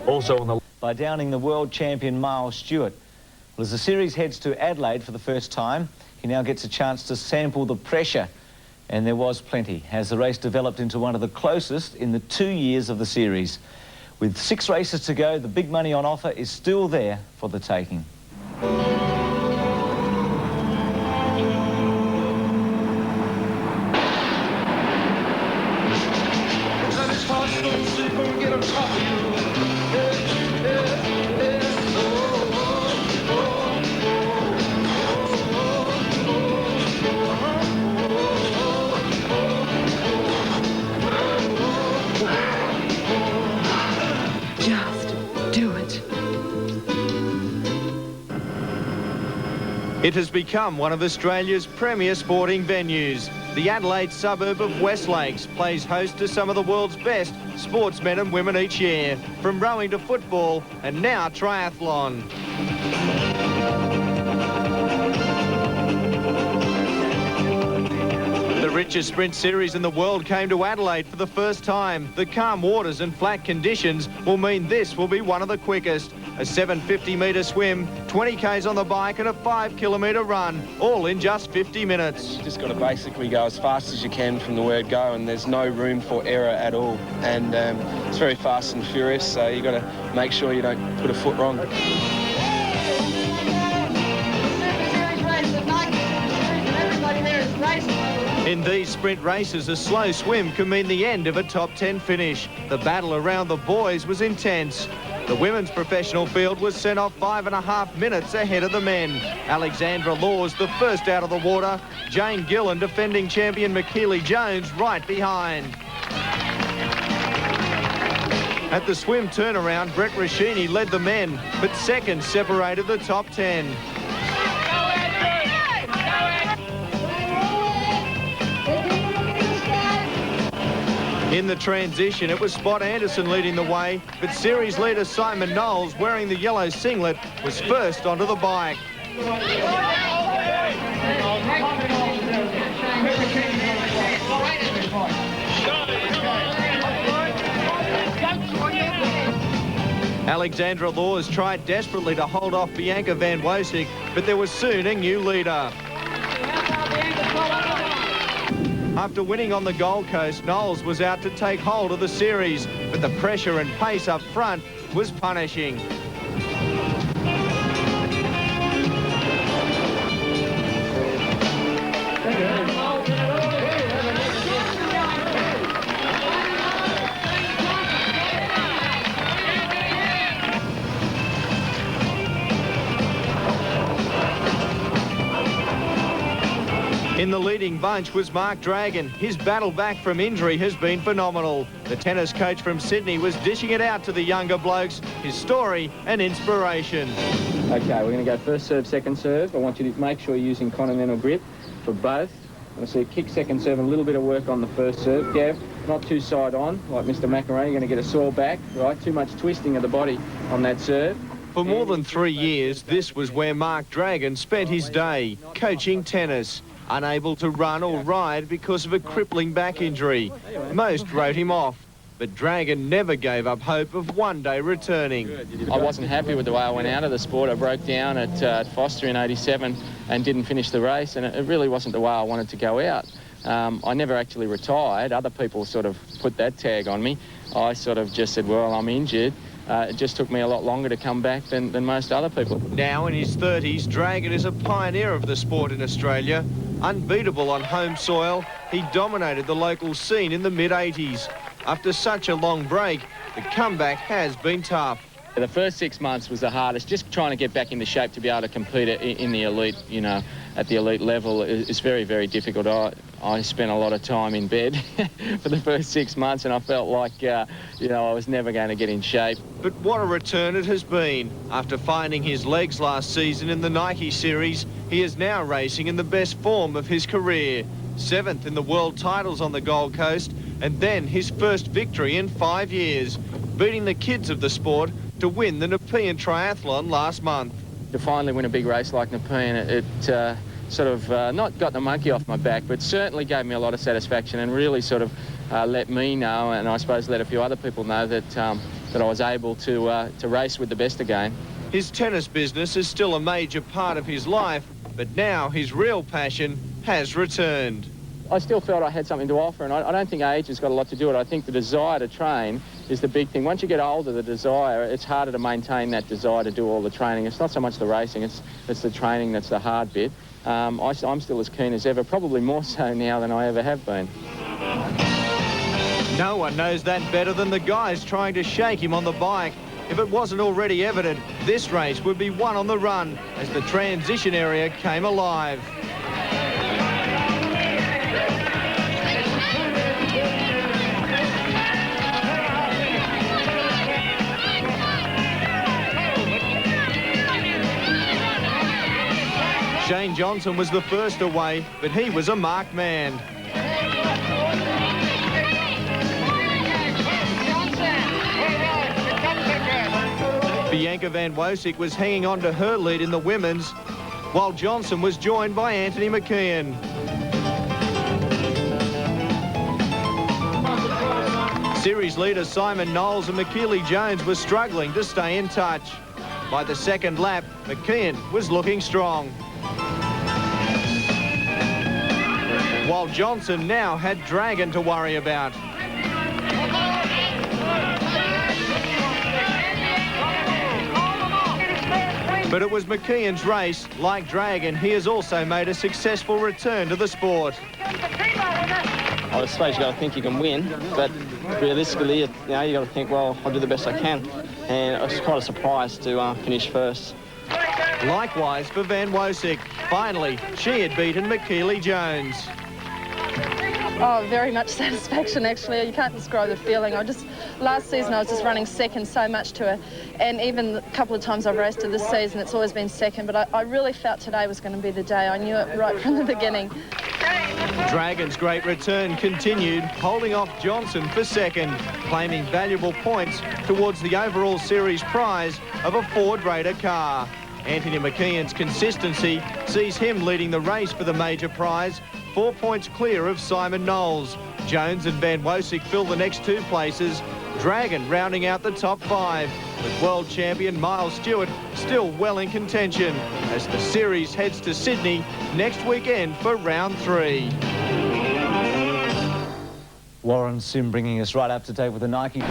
Also on the... by downing the world champion Miles Stewart. Well, as the series heads to Adelaide for the first time, he now gets a chance to sample the pressure. And there was plenty, as the race developed into one of the closest in the 2 years of the series. With 6 races to go, the big money on offer is still there for the taking. It has become one of Australia's premier sporting venues. The Adelaide suburb of West Lakes plays host to some of the world's best sportsmen and women each year, from rowing to football and now triathlon. The richest sprint series in the world came to Adelaide for the first time. The calm waters and flat conditions will mean this will be one of the quickest. A 750-metre swim, 20 k's on the bike and a 5-kilometre run, all in just 50 minutes. You just got to basically go as fast as you can from the word go, and there's no room for error at all. And it's very fast and furious, so you got to make sure you don't put a foot wrong. In these sprint races, a slow swim can mean the end of a top 10 finish. The battle around the boys was intense. The women's professional field was sent off 5.5 minutes ahead of the men. Alexandra Laws the first out of the water. Jane Gill and defending champion McKeely Jones right behind. At the swim turnaround, Brett Rashini led the men, but seconds separated the top 10. In the transition, it was Spot Anderson leading the way, but series leader Simon Knowles, wearing the yellow singlet, was first onto the bike. Alexandra Laws tried desperately to hold off Bianca van Woesik, but there was soon a new leader. After winning on the Gold Coast, Knowles was out to take hold of the series, but the pressure and pace up front was punishing. In the leading bunch was Mark Dragon. His battle back from injury has been phenomenal. The tennis coach from Sydney was dishing it out to the younger blokes, his story and inspiration. Okay, we're going to go first serve, second serve. I want you to make sure you're using continental grip for both. I see a kick, second serve, and a little bit of work on the first serve. Gav, not too side on, like Mr. McElroy. You're going to get a sore back, right? Too much twisting of the body on that serve. For more than 3 years, this was where Mark Dragon spent his day, coaching tennis. Unable to run or ride because of a crippling back injury. Most wrote him off, but Dragon never gave up hope of one day returning. I wasn't happy with the way I went out of the sport. I broke down at Foster in '87 and didn't finish the race, and it really wasn't the way I wanted to go out. I never actually retired. Other people sort of put that tag on me. I sort of just said, well, I'm injured. It just took me a lot longer to come back than most other people. Now in his 30s, Dragon is a pioneer of the sport in Australia. Unbeatable on home soil, he dominated the local scene in the mid-80s. After such a long break, the comeback has been tough. The first 6 months was the hardest, just trying to get back into shape to be able to compete in the elite, you know, at the elite level is very, very difficult. I spent a lot of time in bed for the first 6 months, and I felt like, you know, I was never going to get in shape. But what a return it has been. After finding his legs last season in the Nike Series, he is now racing in the best form of his career. 7th in the world titles on the Gold Coast, and then his first victory in 5 years, beating the kids of the sport to win the Nepean Triathlon last month. To finally win a big race like Nepean, it sort of not got the monkey off my back, but certainly gave me a lot of satisfaction and really sort of let me know, and I suppose let a few other people know that that I was able to race with the best again. His tennis business is still a major part of his life, but now his real passion has returned. I still felt I had something to offer, and I don't think age has got a lot to do with it. I think the desire to train is the big thing. Once you get older, the desire, it's harder to maintain that desire to do all the training. It's not so much the racing, it's the training that's the hard bit. I'm still as keen as ever, probably more so now than I ever have been. No one knows that better than the guys trying to shake him on the bike. If it wasn't already evident, this race would be won on the run as the transition area came alive. Shane Johnson was the first away, but he was a marked man. Bianca Van Wosick was hanging on to her lead in the women's, while Johnson was joined by Anthony McKeon. Series leader Simon Knowles and McKeely Jones were struggling to stay in touch. By the second lap, McKeon was looking strong, while Johnson now had Dragon to worry about. But it was McKeon's race. Like Dragon, he has also made a successful return to the sport. I suppose you've got to think you can win, but realistically, you've got to think, well, I'll do the best I can. And I was quite a surprise to finish first. Likewise for Van Wosick. Finally, she had beaten McKeely Jones. Oh, very much satisfaction, actually. You can't describe the feeling. Last season I was just running second so much to her, and even a couple of times I've raced her this season, it's always been second, but I really felt today was going to be the day. I knew it right from the beginning. Dragon's great return continued, holding off Johnson for second, claiming valuable points towards the overall series prize of a Ford Raider car. Anthony McKeon's consistency sees him leading the race for the major prize, 4 points clear of Simon Knowles. Jones and Van Wosick fill the next two places, Dragon rounding out the top five, with world champion Miles Stewart still well in contention as the series heads to Sydney next weekend for round 3. Warren Sim bringing us right up to date with the Nike.